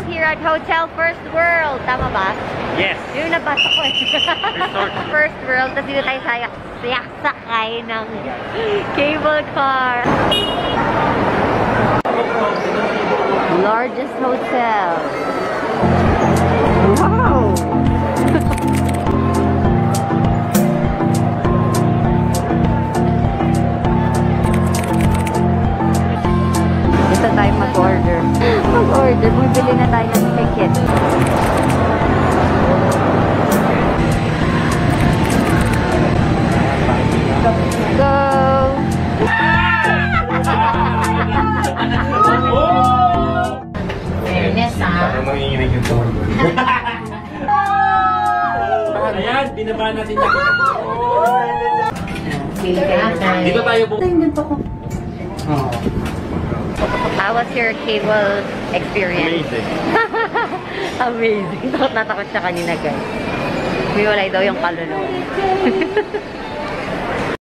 here at Hotel First World. Tama ba? Yes. Yung nabasa ko eh. First World. Tapos dito tayo sakay ng cable car. Largest hotel. Wow! Dito tayo mag-order. Bumibili na tayo ng ticket. Go! Fairness, ha? Parang manginginig yung tawag mo. Ayan, binaba natin na. Dito tayo po. How was your cable experience? Amazing. Amazing. Takot na takot siya kanina, guys. Miwalay daw yung kaluluwa.